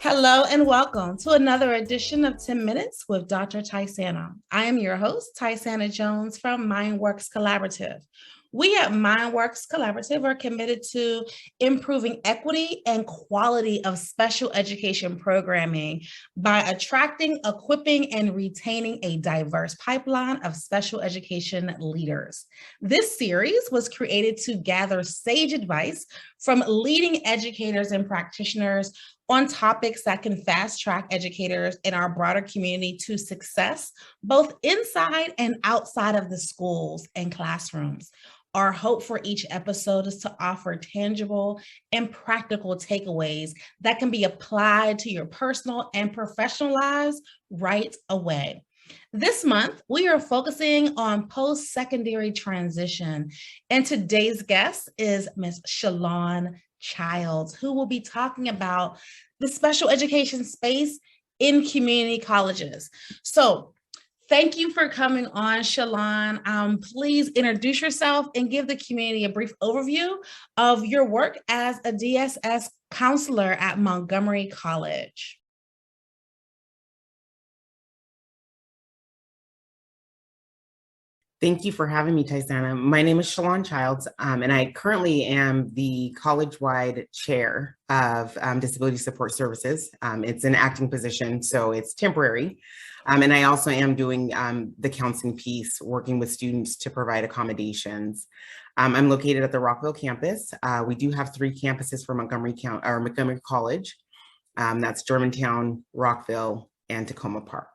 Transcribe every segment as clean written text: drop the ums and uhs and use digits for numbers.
Hello and welcome to another edition of 10 Minutes with Dr. Tysana. I am your host, Tysana Jones from MindWorks Collaborative. We at MindWorks Collaborative are committed to improving equity and quality of special education programming by attracting, equipping, and retaining a diverse pipeline of special education leaders. This series was created to gather sage advice from leading educators and practitioners on topics that can fast track educators in our broader community to success, both inside and outside of the schools and classrooms. Our hope for each episode is to offer tangible and practical takeaways that can be applied to your personal and professional lives right away. This month, we are focusing on post-secondary transition, and today's guest is Ms. Shalawn Childs, who will be talking about the special education space in community colleges. So thank you for coming on, Shalawn. Please introduce yourself and give the community a brief overview of your work as a DSS counselor at Montgomery College. Thank you for having me, Tysana. My name is Shalawn Childs, and I currently am the college-wide chair of Disability Support Services. It's an acting position, so it's temporary. And I also am doing the counseling piece, working with students to provide accommodations. I'm located at the Rockville campus. We do have 3 campuses for Montgomery College. That's Germantown, Rockville, and Tacoma Park.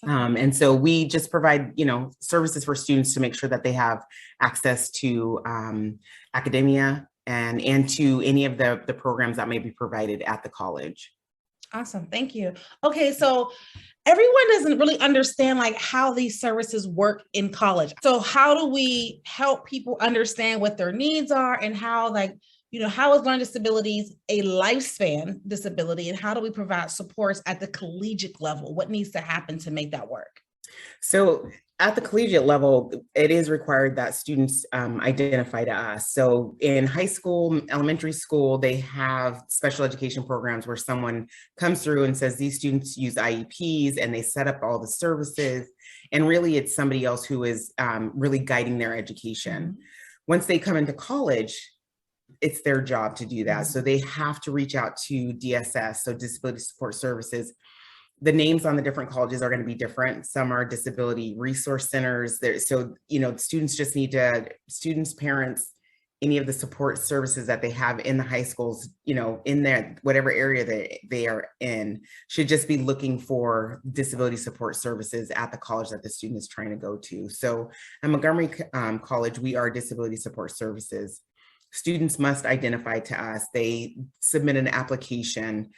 And so we just provide, services for students to make sure that they have access to academia and to any of the programs that may be provided at the college. Awesome, thank you. Okay, so everyone doesn't really understand how these services work in college. So how do we help people understand what their needs are and how how is learning disabilities a lifespan disability, and how do we provide supports at the collegiate level? What needs to happen to make that work? So at the collegiate level, it is required that students identify to us. So in high school, elementary school, they have special education programs where someone comes through and says these students use IEPs, and they set up all the services. And really, it's somebody else who is really guiding their education. Mm-hmm. Once they come into college, it's their job to do that. So they have to reach out to DSS, so Disability Support Services. The names on the different colleges are going to be different. Some are disability resource centers. So, students, parents, any of the support services that they have in the high schools, in their whatever area they are in, should just be looking for disability support services at the college that the student is trying to go to. So at Montgomery College, we are Disability Support Services. Students must identify to us. They submit an application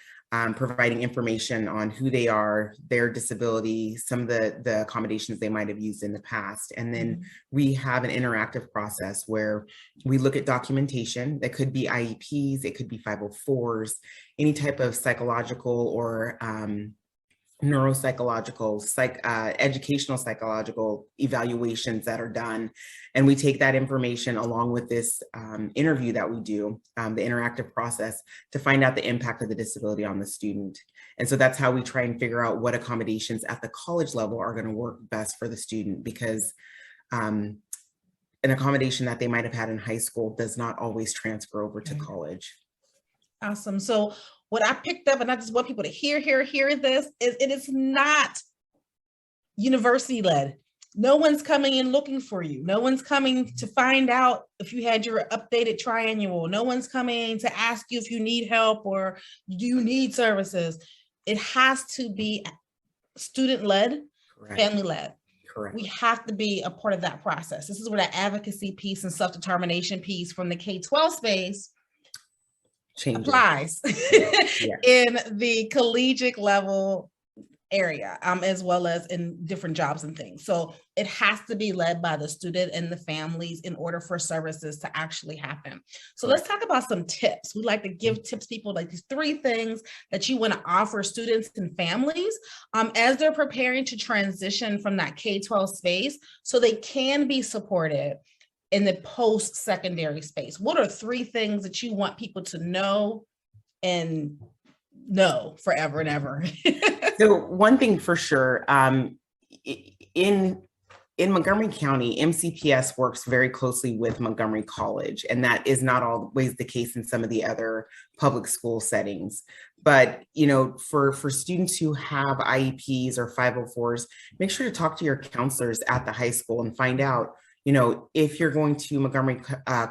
providing information on who they are, their disability, some of the accommodations they might have used in the past. And then we have an interactive process where we look at documentation. That could be IEPs, it could be 504s, any type of psychological or neuropsychological, educational psychological evaluations that are done. And we take that information along with this interview that we do, the interactive process, to find out the impact of the disability on the student. And so that's how we try and figure out what accommodations at the college level are going to work best for the student, because an accommodation that they might have had in high school does not always transfer over to college. Awesome. So what I picked up, and I just want people to hear this, is it is not university-led. No one's coming in looking for you. No one's coming to find out if you had your updated triannual. No one's coming to ask you if you need help or do you need services. It has to be student-led, family-led. Correct. We have to be a part of that process. This is where that advocacy piece and self-determination piece from the K-12 space applies in the collegiate level area, as well as in different jobs and things. So it has to be led by the student and the families in order for services to actually happen. So let's talk about some tips. We like to give tips, people, like these 3 things that you want to offer students and families as they're preparing to transition from that K-12 space so they can be supported in the post-secondary space. What are 3 things that you want people to know and No, forever and ever. So one thing for sure, in Montgomery County, MCPS works very closely with Montgomery College, and that is not always the case in some of the other public school settings. But, for students who have IEPs or 504s, make sure to talk to your counselors at the high school and find out, if you're going to Montgomery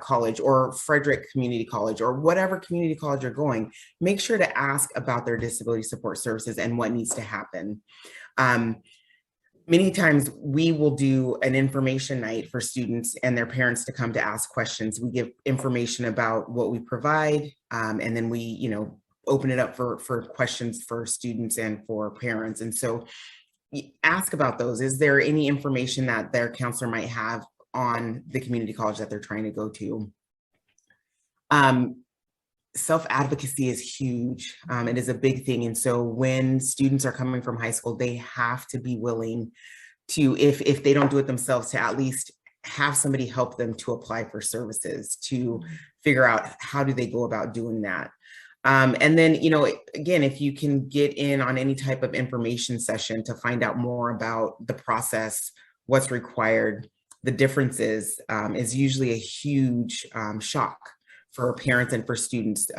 College or Frederick Community College or whatever community college you're going, make sure to ask about their disability support services and what needs to happen. Many times we will do an information night for students and their parents to come to ask questions. We give information about what we provide, and then we, open it up for questions for students and for parents. And so ask about those. Is there any information that their counselor might have on the community college that they're trying to go to? Self-advocacy is huge. It is a big thing. And so when students are coming from high school, they have to be willing to, if they don't do it themselves, to at least have somebody help them to apply for services, to figure out how do they go about doing that. And then, again, if you can get in on any type of information session to find out more about the process, what's required, the differences, is usually a huge shock for parents and for students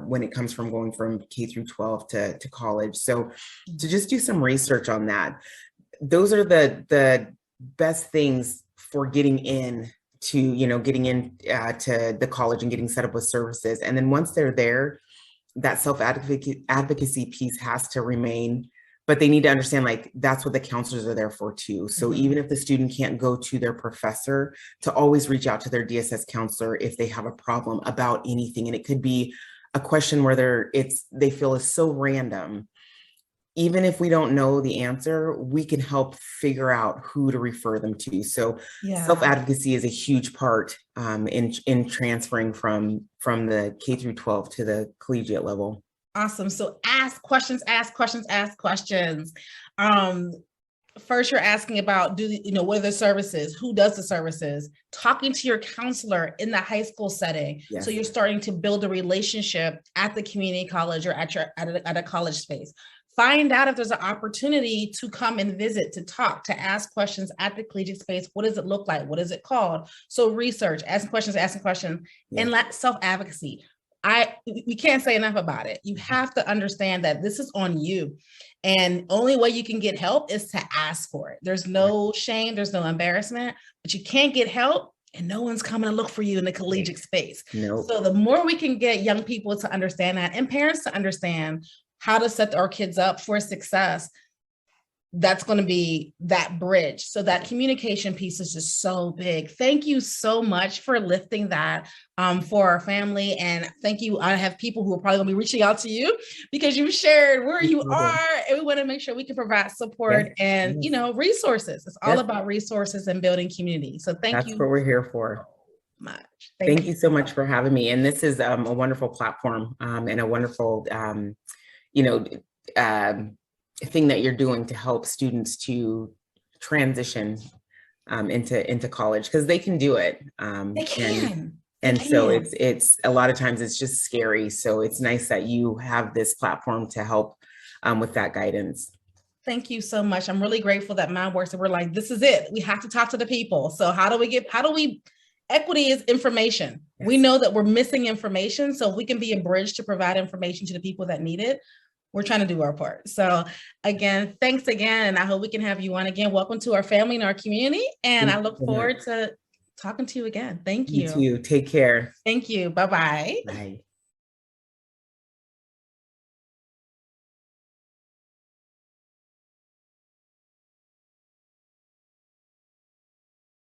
when it comes from going from K through 12 to college. So to just do some research on that, those are the best things for getting in to, to the college and getting set up with services. And then once they're there, that self-advocacy piece has to remain, but they need to understand, like, that's what the counselors are there for too. So even if the student can't go to their professor, to always reach out to their DSS counselor if they have a problem about anything. And it could be a question where they feel is so random. Even if we don't know the answer, we can help figure out who to refer them to. So self-advocacy is a huge part in transferring from the K through 12 to the collegiate level. Awesome. So ask questions, ask questions, ask questions. First, you're asking about, what are the services? Who does the services? Talking to your counselor in the high school setting. Yes. So you're starting to build a relationship at the community college or at a college space. Find out if there's an opportunity to come and visit, to talk, to ask questions at the collegiate space. What does it look like? What is it called? So research, asking questions, and self-advocacy. We can't say enough about it. You have to understand that this is on you. And only way you can get help is to ask for it. There's no shame, there's no embarrassment, but you can't get help and no one's coming to look for you in the collegiate space. Nope. So the more we can get young people to understand that, and parents to understand how to set our kids up for success, that's going to be that bridge. So that communication piece is just so big. Thank you so much for lifting that for our family. And thank you. I have people who are probably going to be reaching out to you because you shared where you are, and we want to make sure we can provide support and, resources. It's all about resources and building community. So thank you. That's what we're here for. Much. Thank you so much for having me. And this is a wonderful platform and a wonderful, thing that you're doing to help students to transition into college, because they can do it. They can. So it's a lot of times it's just scary. So it's nice that you have this platform to help with that guidance. Thank you so much. I'm really grateful that MindWorks, and we're like, this is it. We have to talk to the people. So equity is information. Yes. We know that we're missing information. So if we can be a bridge to provide information to the people that need it, we're trying to do our part. So again, thanks again. And I hope we can have you on again. Welcome to our family and our community. And I look forward to talking to you again. Thank you. You too. Take care. Thank you. Bye-bye. Bye.